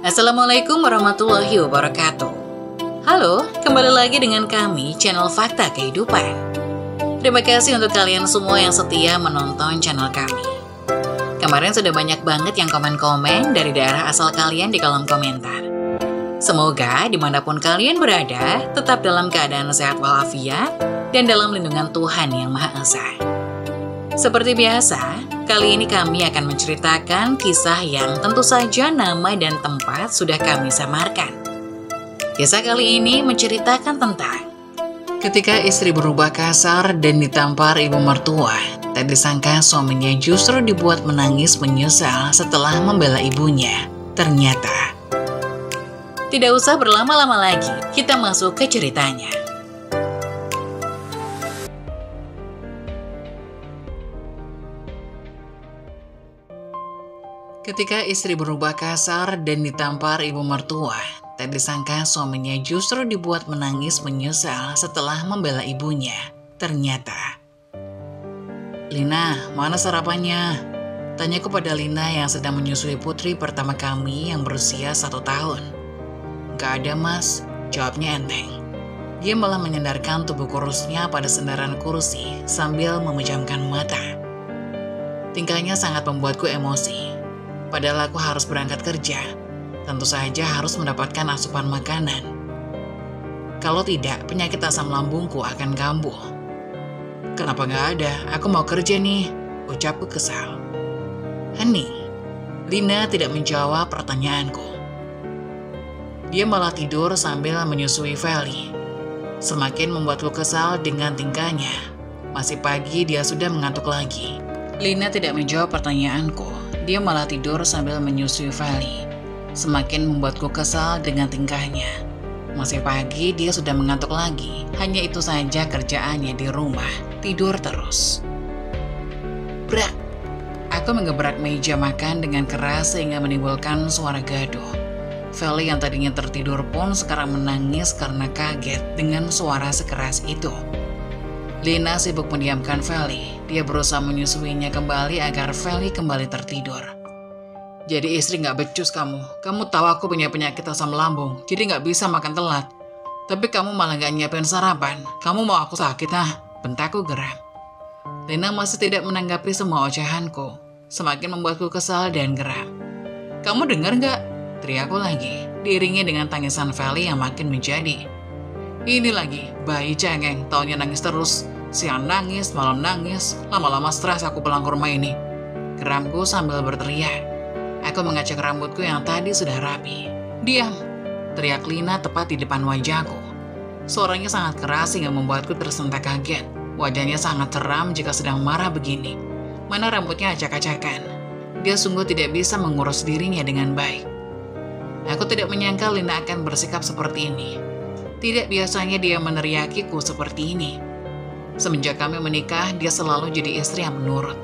Assalamualaikum warahmatullahi wabarakatuh. Halo, kembali lagi dengan kami, channel Fakta Kehidupan. Terima kasih untuk kalian semua yang setia menonton channel kami. Kemarin sudah banyak banget yang komen-komen dari daerah asal kalian di kolom komentar. Semoga dimanapun kalian berada, tetap dalam keadaan sehat walafiat dan dalam lindungan Tuhan Yang Maha Esa. Seperti biasa, kali ini kami akan menceritakan kisah yang tentu saja nama dan tempat sudah kami samarkan. Kisah kali ini menceritakan tentang ketika istri berubah kasar dan ditampar ibu mertua, tak disangka suaminya justru dibuat menangis menyesal setelah membela ibunya. Ternyata, tidak usah berlama-lama lagi, kita masuk ke ceritanya. Ketika istri berubah kasar dan ditampar ibu mertua, tak disangka suaminya justru dibuat menangis menyesal setelah membela ibunya. Ternyata, "Lina, mana sarapannya?" Tanyaku pada Lina yang sedang menyusui putri pertama kami yang berusia 1 tahun. "Gak ada mas," jawabnya enteng. Dia malah menyandarkan tubuh kurusnya pada sandaran kursi sambil memejamkan mata. Tingkahnya sangat membuatku emosi. Padahal aku harus berangkat kerja, tentu saja harus mendapatkan asupan makanan. Kalau tidak, penyakit asam lambungku akan kambuh. "Kenapa nggak ada? Aku mau kerja nih," ucapku kesal. "Hening." Lina tidak menjawab pertanyaanku. Dia malah tidur sambil menyusui Feli. Semakin membuatku kesal dengan tingkahnya. Masih pagi, dia sudah mengantuk lagi. Lina tidak menjawab pertanyaanku. Dia malah tidur sambil menyusui Feli. Semakin membuatku kesal dengan tingkahnya. Masih pagi, dia sudah mengantuk lagi. Hanya itu saja kerjaannya di rumah, tidur terus. Brak! Aku mengebrak meja makan dengan keras sehingga menimbulkan suara gaduh. Feli yang tadinya tertidur pun sekarang menangis karena kaget dengan suara sekeras itu. Lina sibuk mendiamkan Feli. Dia berusaha menyusuinya kembali agar Feli kembali tertidur. "Jadi istri gak becus kamu. Kamu tahu aku punya penyakit asam lambung, jadi gak bisa makan telat. Tapi kamu malah gak nyiapin sarapan. Kamu mau aku sakit, bentakku geram. Lina masih tidak menanggapi semua ocehanku. Semakin membuatku kesal dan geram. "Kamu dengar gak?" teriakku lagi, diiringi dengan tangisan Feli yang makin menjadi. "Ini lagi, bayi cengeng, taunya nangis terus. Siang nangis, malam nangis, lama-lama stres aku pulang ke rumah ini," geramku sambil berteriak. Aku mengacak rambutku yang tadi sudah rapi. "Diam!" teriak Lina tepat di depan wajahku. Suaranya sangat keras hingga membuatku tersentak kaget. Wajahnya sangat seram jika sedang marah begini. Mana rambutnya acak-acakan. Dia sungguh tidak bisa mengurus dirinya dengan baik. Aku tidak menyangka Lina akan bersikap seperti ini. Tidak biasanya dia meneriakiku seperti ini. Semenjak kami menikah, dia selalu jadi istri yang menurut.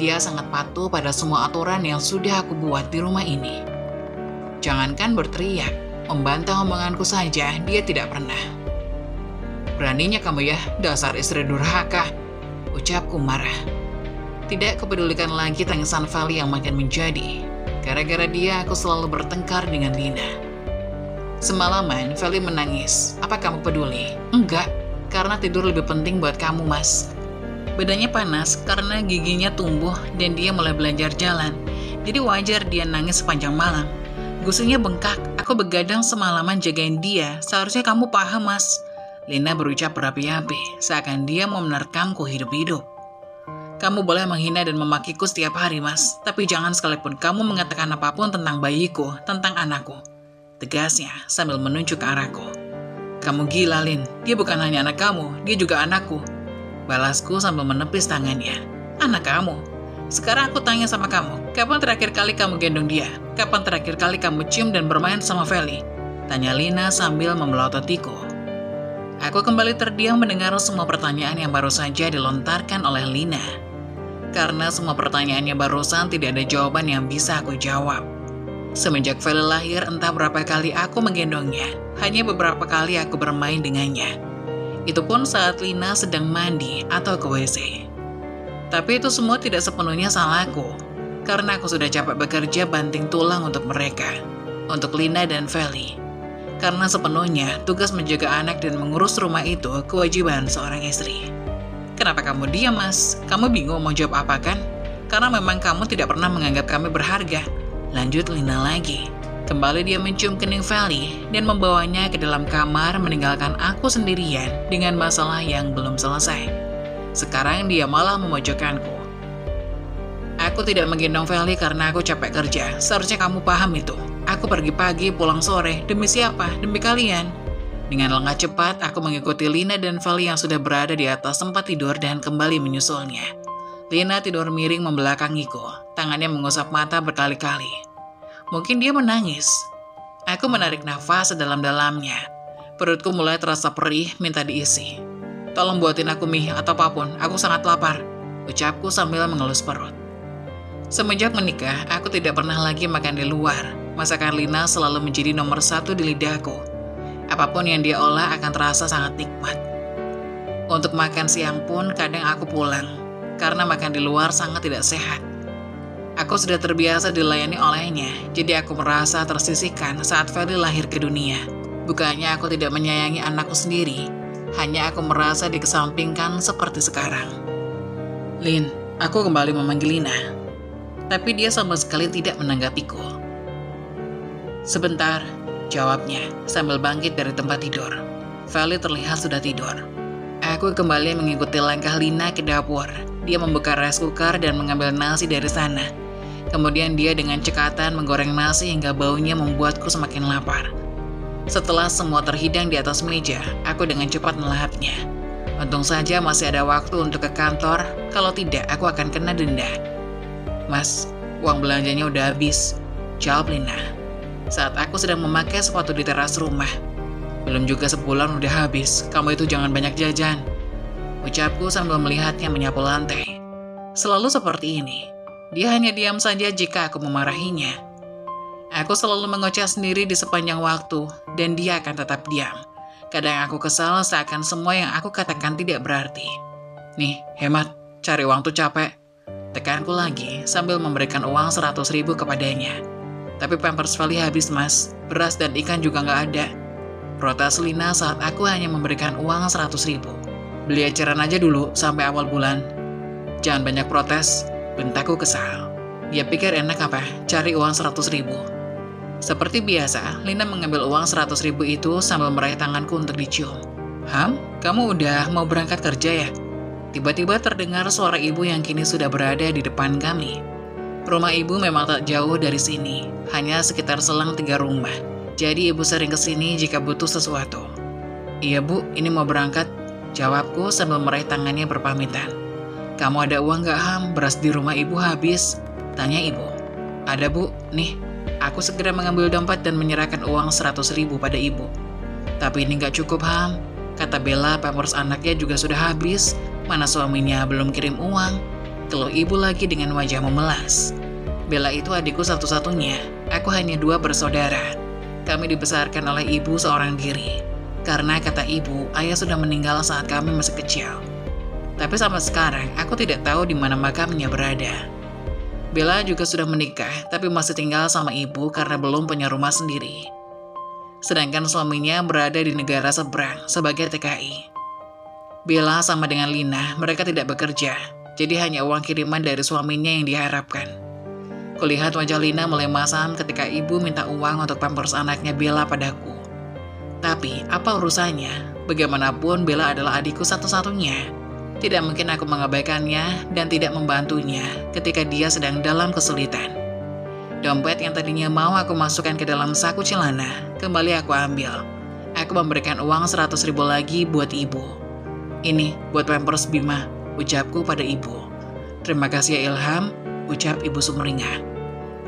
Dia sangat patuh pada semua aturan yang sudah aku buat di rumah ini. Jangankan berteriak, membantah omonganku saja, dia tidak pernah. "Beraninya kamu ya, dasar istri durhaka," ucapku marah. Tidak kepedulikan lagi tangisan Feli yang makin menjadi. Gara-gara dia, aku selalu bertengkar dengan Lina. Semalaman, Feli menangis. "Apa kamu peduli?" "Enggak, karena tidur lebih penting buat kamu, mas." Badannya panas karena giginya tumbuh dan dia mulai belajar jalan. Jadi wajar dia nangis sepanjang malam. Gusinya bengkak, aku begadang semalaman jagain dia. Seharusnya kamu paham, mas. Lina berucap berapi-api, seakan dia mau menerkamku hidup-hidup. "Kamu boleh menghina dan memakiku setiap hari, mas. Tapi jangan sekalipun kamu mengatakan apapun tentang bayiku, tentang anakku," tegasnya sambil menunjuk ke arahku. "Kamu gila, Lin. Dia bukan hanya anak kamu, dia juga anakku," balasku sambil menepis tangannya. "Anak kamu? Sekarang aku tanya sama kamu, kapan terakhir kali kamu gendong dia? Kapan terakhir kali kamu cium dan bermain sama Feli?" tanya Lina sambil memelototiku. Aku kembali terdiam mendengar semua pertanyaan yang baru saja dilontarkan oleh Lina. Karena semua pertanyaannya barusan tidak ada jawaban yang bisa aku jawab. Semenjak Feli lahir, entah berapa kali aku menggendongnya, hanya beberapa kali aku bermain dengannya. Itu pun saat Lina sedang mandi atau ke WC. Tapi itu semua tidak sepenuhnya salahku, karena aku sudah capek bekerja banting tulang untuk mereka. untuk Lina dan Feli. Karena sepenuhnya tugas menjaga anak dan mengurus rumah itu kewajiban seorang istri. Kenapa kamu diam, Mas? Kamu bingung mau jawab apa kan? Karena memang kamu tidak pernah menganggap kami berharga. Lanjut Lina lagi. Kembali dia mencium kening Feli dan membawanya ke dalam kamar meninggalkan aku sendirian dengan masalah yang belum selesai. Sekarang dia malah memojokkanku. Aku tidak menggendong Feli karena aku capek kerja. Seharusnya kamu paham itu. Aku pergi pagi, pulang sore. Demi siapa? Demi kalian. Dengan langkah cepat, aku mengikuti Lina dan Feli yang sudah berada di atas tempat tidur dan kembali menyusulnya. Lina tidur miring membelakangiku. Tangannya mengusap mata berkali-kali. Mungkin dia menangis. Aku menarik nafas sedalam-dalamnya. Perutku mulai terasa perih, minta diisi. Tolong buatin aku mie atau apapun, aku sangat lapar, ucapku sambil mengelus perut. Semenjak menikah, aku tidak pernah lagi makan di luar. Masakan Lina selalu menjadi nomor 1 di lidahku. Apapun yang dia olah akan terasa sangat nikmat. Untuk makan siang pun kadang aku pulang, karena makan di luar sangat tidak sehat. Aku sudah terbiasa dilayani olehnya, jadi aku merasa tersisihkan saat Feli lahir ke dunia. Bukannya aku tidak menyayangi anakku sendiri, hanya aku merasa dikesampingkan seperti sekarang. Lin, aku kembali memanggil Lina, tapi dia sama sekali tidak menanggapiku. Sebentar, jawabnya sambil bangkit dari tempat tidur. Feli terlihat sudah tidur. Aku kembali mengikuti langkah Lina ke dapur. Dia membuka rice cooker dan mengambil nasi dari sana. Kemudian dia dengan cekatan menggoreng nasi hingga baunya membuatku semakin lapar. Setelah semua terhidang di atas meja, aku dengan cepat melahapnya. Untung saja masih ada waktu untuk ke kantor, kalau tidak aku akan kena denda. Mas, uang belanjanya udah habis, jawab Lina. Saat aku sedang memakai sepatu di teras rumah. Belum juga sebulan udah habis, kamu itu jangan banyak jajan, ucapku sambil melihatnya menyapu lantai. Selalu seperti ini. Dia hanya diam saja jika aku memarahinya. Aku selalu mengoceh sendiri di sepanjang waktu, dan dia akan tetap diam. Kadang aku kesal seakan semua yang aku katakan tidak berarti. Nih, hemat, cari uang tuh capek. Tekanku lagi, sambil memberikan uang 100.000 kepadanya. Tapi pampers Feli habis, Mas. Beras dan ikan juga nggak ada. Protes Lina saat aku hanya memberikan uang 100.000. Beli eceran aja dulu sampai awal bulan. Jangan banyak protes. Bentakku kesal. Dia pikir enak apa? Cari uang 100.000. Seperti biasa, Lina mengambil uang 100.000 itu sambil meraih tanganku untuk dicium. Ham, kamu udah mau berangkat kerja ya? Tiba-tiba terdengar suara ibu yang kini sudah berada di depan kami. Rumah ibu memang tak jauh dari sini, hanya sekitar selang 3 rumah. Jadi ibu sering kesini jika butuh sesuatu. Iya bu, ini mau berangkat, jawabku sambil meraih tangannya berpamitan. Kamu ada uang gak Ham? Beras di rumah ibu habis, tanya ibu. Ada bu, nih. Aku segera mengambil dompet dan menyerahkan uang 100.000 pada ibu. Tapi ini gak cukup Ham, kata Bella pampers anaknya juga sudah habis, mana suaminya belum kirim uang. Keluh ibu lagi dengan wajah memelas. Bella itu adikku satu-satunya, aku hanya 2 bersaudara. Kami dibesarkan oleh ibu seorang diri. Karena kata ibu, ayah sudah meninggal saat kami masih kecil. Tapi sampai sekarang, aku tidak tahu di mana makamnya berada. Bella juga sudah menikah, tapi masih tinggal sama ibu karena belum punya rumah sendiri. Sedangkan suaminya berada di negara seberang sebagai TKI. Bella sama dengan Lina, mereka tidak bekerja, jadi hanya uang kiriman dari suaminya yang diharapkan. Kulihat wajah Lina mulai masam ketika ibu minta uang untuk pampers anaknya Bella padaku. Tapi, apa urusannya? Bagaimanapun Bella adalah adikku satu-satunya. Tidak mungkin aku mengabaikannya dan tidak membantunya ketika dia sedang dalam kesulitan. Dompet yang tadinya mau aku masukkan ke dalam saku celana, kembali aku ambil. Aku memberikan uang 100.000 lagi buat ibu. Ini buat pampers Bima, ucapku pada ibu. Terima kasih ya Ilham, ucap ibu sumringah.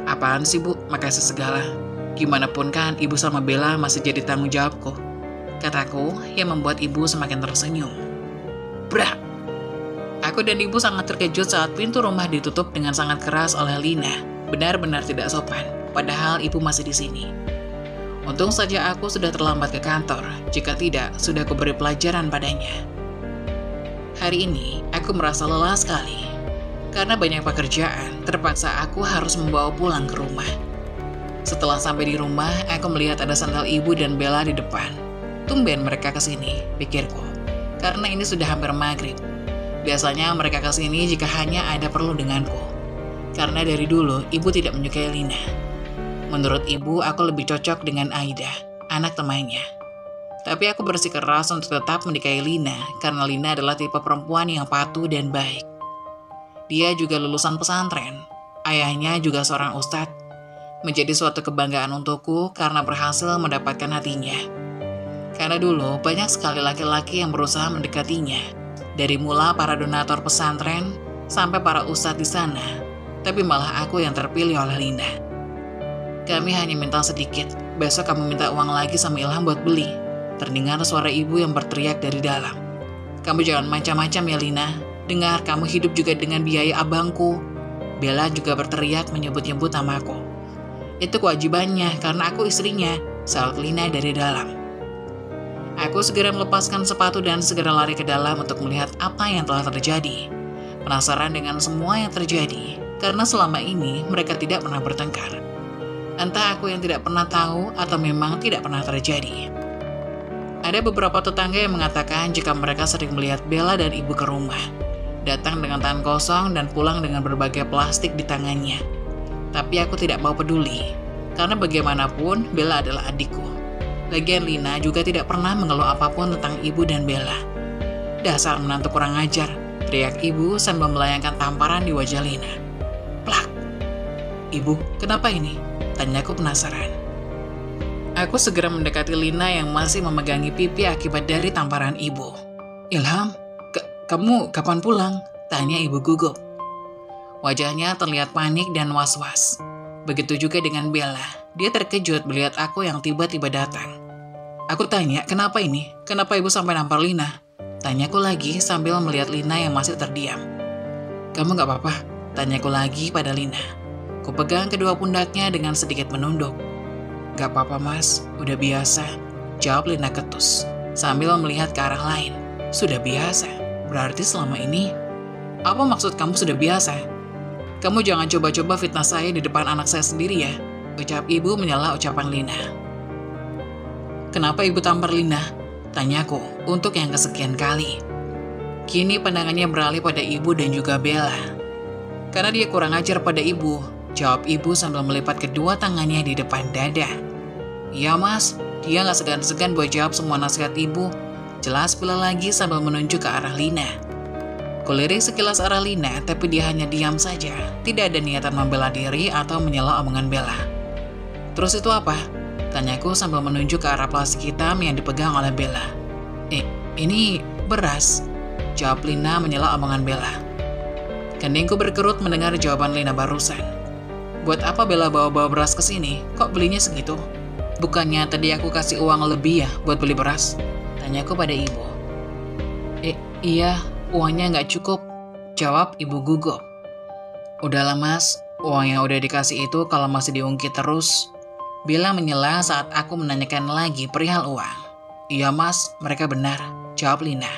Apaan sih bu, makasih segala. Gimanapun kan ibu sama Bella masih jadi tanggung jawabku, kataku yang membuat ibu semakin tersenyum. Brak! Aku dan ibu sangat terkejut saat pintu rumah ditutup dengan sangat keras oleh Lina. Benar-benar tidak sopan, padahal ibu masih di sini. Untung saja aku sudah terlambat ke kantor, jika tidak, sudah kuberi pelajaran padanya. Hari ini, aku merasa lelah sekali. Karena banyak pekerjaan, terpaksa aku harus membawa pulang ke rumah. Setelah sampai di rumah, aku melihat ada sandal ibu dan Bella di depan. Tumben mereka kesini, pikirku. Karena ini sudah hampir maghrib. Biasanya mereka kesini jika hanya ada perlu denganku. Karena dari dulu, ibu tidak menyukai Lina. Menurut ibu, aku lebih cocok dengan Aida, anak temannya. Tapi aku bersikeras untuk tetap menikahi Lina, karena Lina adalah tipe perempuan yang patuh dan baik. Dia juga lulusan pesantren. Ayahnya juga seorang ustadz. Menjadi suatu kebanggaan untukku karena berhasil mendapatkan hatinya. Karena dulu banyak sekali laki-laki yang berusaha mendekatinya, dari mula para donatur pesantren sampai para ustadz di sana, tapi malah aku yang terpilih oleh Lina. Kami hanya minta sedikit, besok kamu minta uang lagi sama Ilham buat beli. Terdengar suara ibu yang berteriak dari dalam. Kamu jangan macam-macam ya Lina, dengar kamu hidup juga dengan biaya abangku. Bella juga berteriak menyebut-nyebut namaku. Itu kewajibannya karena aku istrinya, saut Lina dari dalam. Aku segera melepaskan sepatu dan segera lari ke dalam untuk melihat apa yang telah terjadi. Penasaran dengan semua yang terjadi, karena selama ini mereka tidak pernah bertengkar. Entah aku yang tidak pernah tahu atau memang tidak pernah terjadi. Ada beberapa tetangga yang mengatakan jika mereka sering melihat Bella dan ibu ke rumah, datang dengan tangan kosong dan pulang dengan berbagai plastik di tangannya. Tapi aku tidak mau peduli, karena bagaimanapun Bella adalah adikku. Lagian Lina juga tidak pernah mengeluh apapun tentang ibu dan Bella. Dasar menantu kurang ajar, teriak ibu sambil melayangkan tamparan di wajah Lina. Plak! Ibu, kenapa ini? Tanyaku penasaran. Aku segera mendekati Lina yang masih memegangi pipi akibat dari tamparan ibu. Ilham, kamu kapan pulang? Tanya ibu gugup. Wajahnya terlihat panik dan was-was. Begitu juga dengan Bella. Dia terkejut melihat aku yang tiba-tiba datang. Aku tanya, kenapa ini? Kenapa ibu sampai nampar Lina? Tanyaku lagi sambil melihat Lina yang masih terdiam. Kamu gak apa-apa? Tanyaku lagi pada Lina. Kupegang kedua pundaknya dengan sedikit menunduk. Gak apa-apa mas, udah biasa. Jawab Lina ketus, sambil melihat ke arah lain. Sudah biasa? Berarti selama ini... Apa maksud kamu sudah biasa? Kamu jangan coba-coba fitnah saya di depan anak saya sendiri ya, ucap ibu menyela ucapan Lina. Kenapa ibu tampar Lina? Tanyaku untuk yang kesekian kali. Kini pandangannya beralih pada ibu dan juga Bella. Karena dia kurang ajar pada ibu, jawab ibu sambil melipat kedua tangannya di depan dada. Iya mas, dia gak segan-segan buat jawab semua nasihat ibu. Jelas pula lagi sambil menunjuk ke arah Lina. Kulirik sekilas arah Lina, tapi dia hanya diam saja. Tidak ada niatan membela diri atau menyela omongan Bella. Terus itu apa? Tanyaku sambil menunjuk ke arah plastik hitam yang dipegang oleh Bella. Ini beras. Jawab Lina menyela omongan Bella. Keningku berkerut mendengar jawaban Lina barusan. Buat apa Bella bawa-bawa beras ke sini? Kok belinya segitu? Bukannya tadi aku kasih uang lebih ya buat beli beras? Tanyaku pada ibu. Iya. Uangnya nggak cukup, jawab ibu gugup. Udahlah mas, uang yang udah dikasih itu kalau masih diungkit terus. Bella menyela saat aku menanyakan lagi perihal uang. Iya mas, mereka benar, jawab Lina.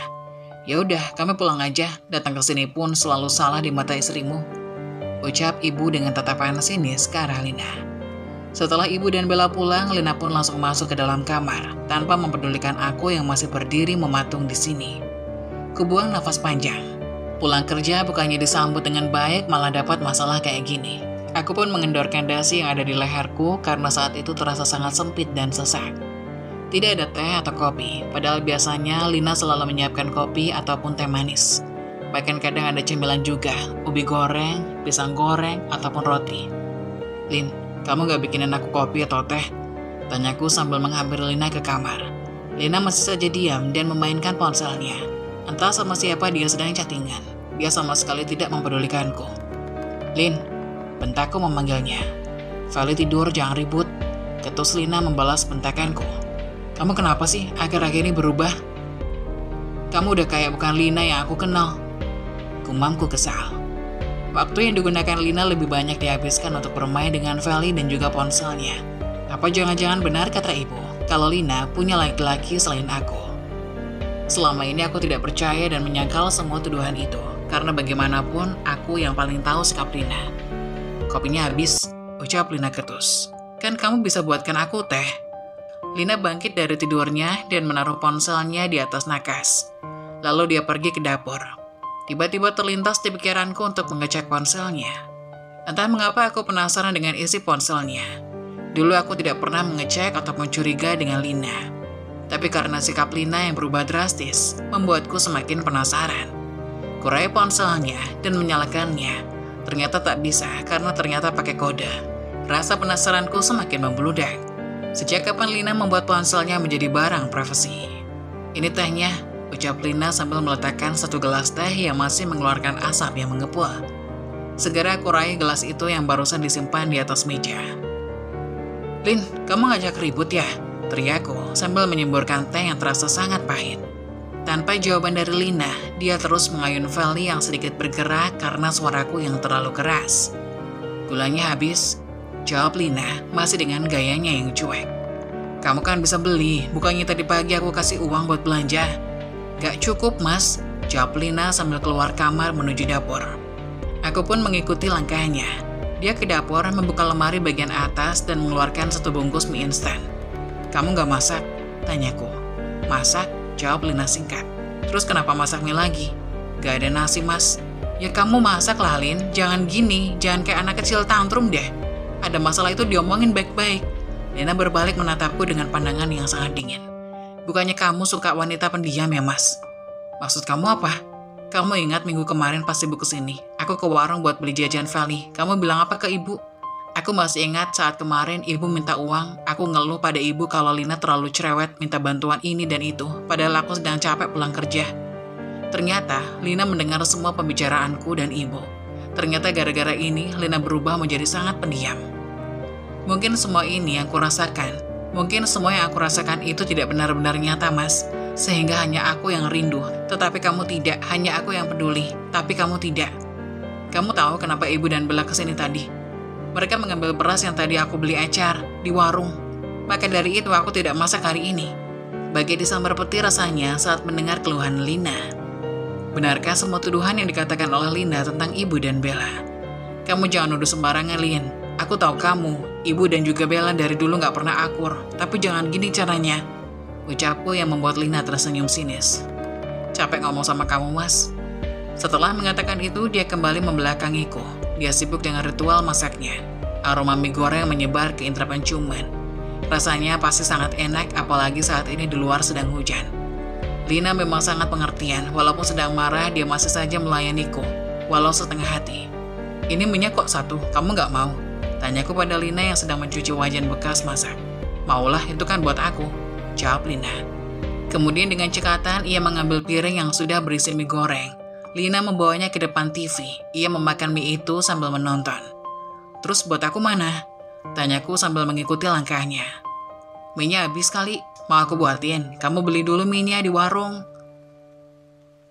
Ya udah, kami pulang aja, datang ke sini pun selalu salah di mata istrimu. Ucap ibu dengan tatapan sinis ke arah Lina. Setelah ibu dan Bella pulang, Lina pun langsung masuk ke dalam kamar, tanpa mempedulikan aku yang masih berdiri mematung di sini. Kubuang nafas panjang. Pulang kerja bukannya disambut dengan baik, malah dapat masalah kayak gini. Aku pun mengendorkan dasi yang ada di leherku karena saat itu terasa sangat sempit dan sesak. Tidak ada teh atau kopi, padahal biasanya Lina selalu menyiapkan kopi ataupun teh manis. Bahkan kadang ada cemilan juga, ubi goreng, pisang goreng, ataupun roti. Lin, kamu gak bikinin aku kopi atau teh? Tanyaku sambil menghampiri Lina ke kamar. Lina masih saja diam dan memainkan ponselnya. Entah sama siapa dia sedang chattingan. Dia sama sekali tidak mempedulikanku. Lin, bentakku memanggilnya. Vali tidur, jangan ribut. Ketus Lina membalas bentakanku. Kamu kenapa sih akhir-akhir ini berubah? Kamu udah kayak bukan Lina yang aku kenal. Gumamku kesal. Waktu yang digunakan Lina lebih banyak dihabiskan untuk bermain dengan Vali dan juga ponselnya. Apa jangan-jangan benar kata ibu, kalau Lina punya laki-laki selain aku? Selama ini aku tidak percaya dan menyangkal semua tuduhan itu, karena bagaimanapun aku yang paling tahu sikap Lina. Kopinya habis, ucap Lina ketus. Kan kamu bisa buatkan aku teh. Lina bangkit dari tidurnya dan menaruh ponselnya di atas nakas. Lalu dia pergi ke dapur. Tiba-tiba terlintas di pikiranku untuk mengecek ponselnya. Entah mengapa aku penasaran dengan isi ponselnya. Dulu aku tidak pernah mengecek atau mencuriga dengan Lina. Tapi karena sikap Lina yang berubah drastis, membuatku semakin penasaran. Kurai ponselnya dan menyalakannya. Ternyata tak bisa karena ternyata pakai kode. Rasa penasaranku semakin membludak. Sejak kapan Lina membuat ponselnya menjadi barang privasi? Ini tehnya, ucap Lina sambil meletakkan satu gelas teh yang masih mengeluarkan asap yang mengepul. Segera aku raih gelas itu yang barusan disimpan di atas meja. Lin, kamu ngajak ribut ya? Teriakku sambil menyemburkan teh yang terasa sangat pahit. Tanpa jawaban dari Lina, dia terus mengayun Feli yang sedikit bergerak karena suaraku yang terlalu keras. Gulanya habis, jawab Lina masih dengan gayanya yang cuek. Kamu kan bisa beli, bukannya tadi pagi aku kasih uang buat belanja. Gak cukup mas, jawab Lina sambil keluar kamar menuju dapur. Aku pun mengikuti langkahnya. Dia ke dapur, membuka lemari bagian atas dan mengeluarkan satu bungkus mie instan. Kamu gak masak? Tanyaku. Masak? Jawab Lina singkat. Terus kenapa masak mie lagi? Gak ada nasi mas. Ya kamu masak lah Lin, jangan gini, jangan kayak anak kecil tantrum deh. Ada masalah itu diomongin baik-baik. Lina berbalik menatapku dengan pandangan yang sangat dingin. Bukannya kamu suka wanita pendiam ya mas? Maksud kamu apa? Kamu ingat minggu kemarin pas ibu kesini, aku ke warung buat beli jajan Feli. Kamu bilang apa ke ibu? Aku masih ingat saat kemarin ibu minta uang, aku ngeluh pada ibu kalau Lina terlalu cerewet minta bantuan ini dan itu, padahal aku sedang capek pulang kerja. Ternyata Lina mendengar semua pembicaraanku dan ibu. Ternyata gara-gara ini Lina berubah menjadi sangat pendiam. Mungkin semua ini yang kurasakan, mungkin semua yang aku rasakan itu tidak benar-benar nyata mas. Sehingga hanya aku yang rindu, tetapi kamu tidak. Hanya aku yang peduli, tapi kamu tidak. Kamu tahu kenapa ibu dan Bella kesini tadi? Mereka mengambil beras yang tadi aku beli ecar di warung. Maka dari itu aku tidak masak hari ini. Bagai disambar petir rasanya saat mendengar keluhan Lina. Benarkah semua tuduhan yang dikatakan oleh Lina tentang ibu dan Bella? Kamu jangan nuduh sembarangan, Lin. Aku tahu kamu, ibu dan juga Bella dari dulu gak pernah akur. Tapi jangan gini caranya. Ucapku yang membuat Lina tersenyum sinis. Capek ngomong sama kamu, mas. Setelah mengatakan itu, dia kembali membelakangiku. Dia sibuk dengan ritual masaknya. Aroma mie goreng menyebar ke indera penciuman. Rasanya pasti sangat enak, apalagi saat ini di luar sedang hujan. Lina memang sangat pengertian. Walaupun sedang marah, dia masih saja melayaniku, walau setengah hati. Ini minyak kok satu, kamu gak mau? Tanyaku pada Lina yang sedang mencuci wajan bekas masak. Maulah, itu kan buat aku, jawab Lina. Kemudian dengan cekatan, ia mengambil piring yang sudah berisi mie goreng. Lina membawanya ke depan TV. Ia memakan mie itu sambil menonton. Terus buat aku mana? Tanyaku sambil mengikuti langkahnya. Mie-nya habis kali, mau aku buatin. Kamu beli dulu mie-nya di warung,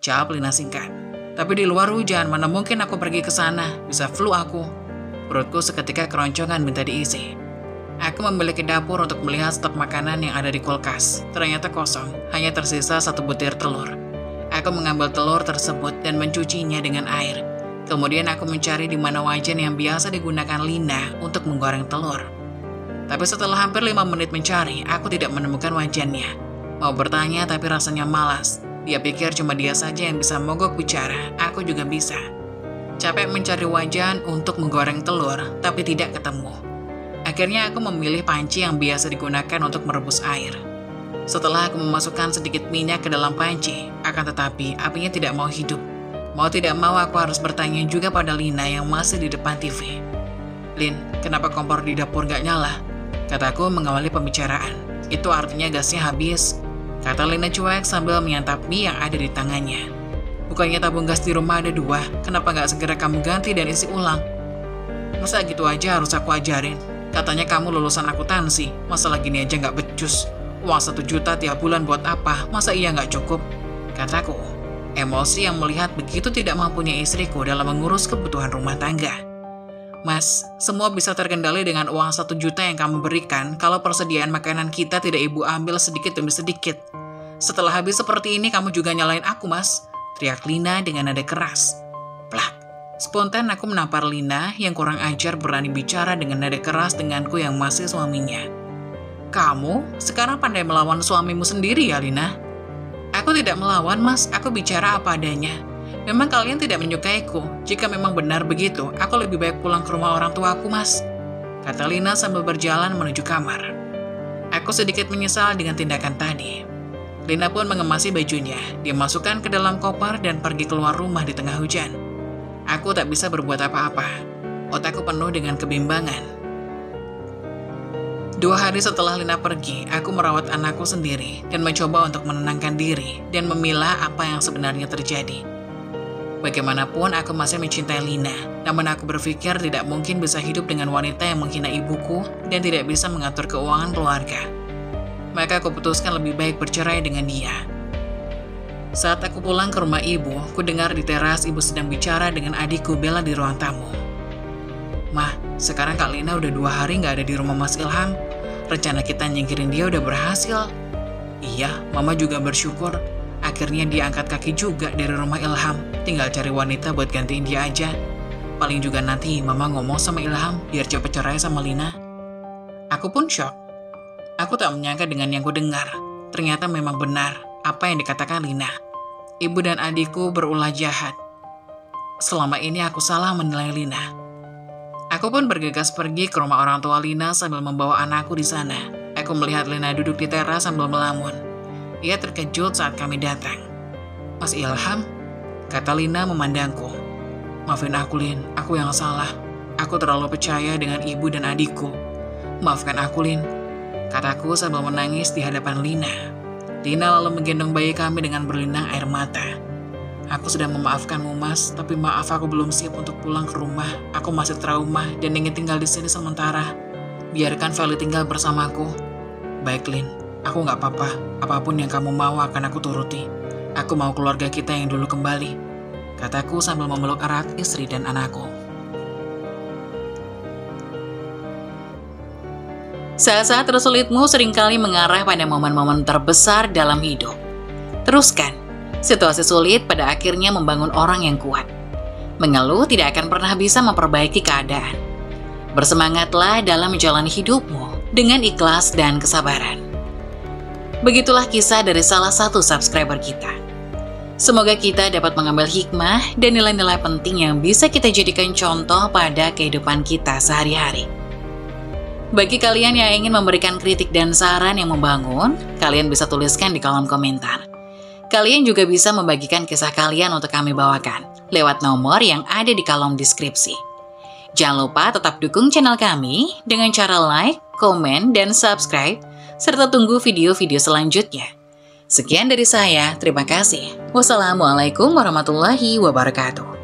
jawab Lina singkat. Tapi di luar hujan, mana mungkin aku pergi ke sana. Bisa flu aku. Perutku seketika keroncongan minta diisi. Aku membeli ke dapur untuk melihat stok makanan yang ada di kulkas. Ternyata kosong, hanya tersisa satu butir telur. Aku mengambil telur tersebut dan mencucinya dengan air. Kemudian aku mencari di mana wajan yang biasa digunakan Lina untuk menggoreng telur. Tapi setelah hampir 5 menit mencari, aku tidak menemukan wajannya. Mau bertanya tapi rasanya malas. Dia pikir cuma dia saja yang bisa mogok bicara, aku juga bisa. Capek mencari wajan untuk menggoreng telur, tapi tidak ketemu. Akhirnya aku memilih panci yang biasa digunakan untuk merebus air. Setelah aku memasukkan sedikit minyak ke dalam panci, akan tetapi apinya tidak mau hidup. Mau tidak mau aku harus bertanya juga pada Lina yang masih di depan TV. Lin, kenapa kompor di dapur gak nyala? Kataku mengawali pembicaraan. Itu artinya gasnya habis, kata Lina cuek sambil menyantap mie yang ada di tangannya. Bukannya tabung gas di rumah ada 2, kenapa gak segera kamu ganti dan isi ulang? Masa gitu aja harus aku ajarin? Katanya kamu lulusan akuntansi, masalah gini aja gak becus. Uang 1 juta tiap bulan buat apa? Masa iya gak cukup? Kataku, emosi yang melihat begitu tidak mampunya istriku dalam mengurus kebutuhan rumah tangga. Mas, semua bisa terkendali dengan uang 1 juta yang kamu berikan kalau persediaan makanan kita tidak ibu ambil sedikit demi sedikit. Setelah habis seperti ini kamu juga nyalain aku, mas, teriak Lina dengan nada keras. Plak, Spontan aku menampar Lina yang kurang ajar berani bicara dengan nada keras denganku yang masih suaminya. Kamu sekarang pandai melawan suamimu sendiri ya, Lina? Aku tidak melawan, Mas. Aku bicara apa adanya. Memang kalian tidak menyukaiku. Jika memang benar begitu, aku lebih baik pulang ke rumah orang tuaku, Mas. Kata Lina sambil berjalan menuju kamar. Aku sedikit menyesal dengan tindakan tadi. Lina pun mengemasi bajunya. Dia masukkan ke dalam koper dan pergi keluar rumah di tengah hujan. Aku tak bisa berbuat apa-apa. Otakku penuh dengan kebimbangan. 2 hari setelah Lina pergi, aku merawat anakku sendiri dan mencoba untuk menenangkan diri dan memilah apa yang sebenarnya terjadi. Bagaimanapun aku masih mencintai Lina, namun aku berpikir tidak mungkin bisa hidup dengan wanita yang menghina ibuku dan tidak bisa mengatur keuangan keluarga. Maka aku putuskan lebih baik bercerai dengan dia. Saat aku pulang ke rumah ibu, ku dengar di teras ibu sedang bicara dengan adikku Bella di ruang tamu. Mah, sekarang Kak Lina udah 2 hari gak ada di rumah Mas Ilham. Rencana kita nyingkirin dia udah berhasil. Iya, Mama juga bersyukur. Akhirnya dia angkat kaki juga dari rumah Ilham. Tinggal cari wanita buat gantiin dia aja. Paling juga nanti Mama ngomong sama Ilham biar cepet cerai sama Lina. Aku pun shock. Aku tak menyangka dengan yang ku dengar. Ternyata memang benar apa yang dikatakan Lina. Ibu dan adikku berulah jahat. Selama ini aku salah menilai Lina. Aku pun bergegas pergi ke rumah orang tua Lina sambil membawa anakku di sana. Aku melihat Lina duduk di teras sambil melamun. Ia terkejut saat kami datang. Mas Ilham, kata Lina memandangku. Maafin aku, Lin. Aku yang salah. Aku terlalu percaya dengan ibu dan adikku. Maafkan aku, Lin, kataku sambil menangis di hadapan Lina. Lina lalu menggendong bayi kami dengan berlinang air mata. Aku sudah memaafkanmu, Mas, tapi maaf aku belum siap untuk pulang ke rumah. Aku masih trauma dan ingin tinggal di sini sementara. Biarkan Feli tinggal bersamaku. Baik, Lin. Aku nggak apa-apa. Apapun yang kamu mau akan aku turuti. Aku mau keluarga kita yang dulu kembali, kataku sambil memeluk erat istri dan anakku. Saat-saat tersulitmu seringkali mengarah pada momen-momen terbesar dalam hidup. Teruskan. Situasi sulit pada akhirnya membangun orang yang kuat. Mengeluh tidak akan pernah bisa memperbaiki keadaan. Bersemangatlah dalam menjalani hidupmu dengan ikhlas dan kesabaran. Begitulah kisah dari salah satu subscriber kita. Semoga kita dapat mengambil hikmah dan nilai-nilai penting yang bisa kita jadikan contoh pada kehidupan kita sehari-hari. Bagi kalian yang ingin memberikan kritik dan saran yang membangun, kalian bisa tuliskan di kolom komentar. Kalian juga bisa membagikan kisah kalian untuk kami bawakan lewat nomor yang ada di kolom deskripsi. Jangan lupa tetap dukung channel kami dengan cara like, komen, dan subscribe, serta tunggu video-video selanjutnya. Sekian dari saya, terima kasih. Wassalamualaikum warahmatullahi wabarakatuh.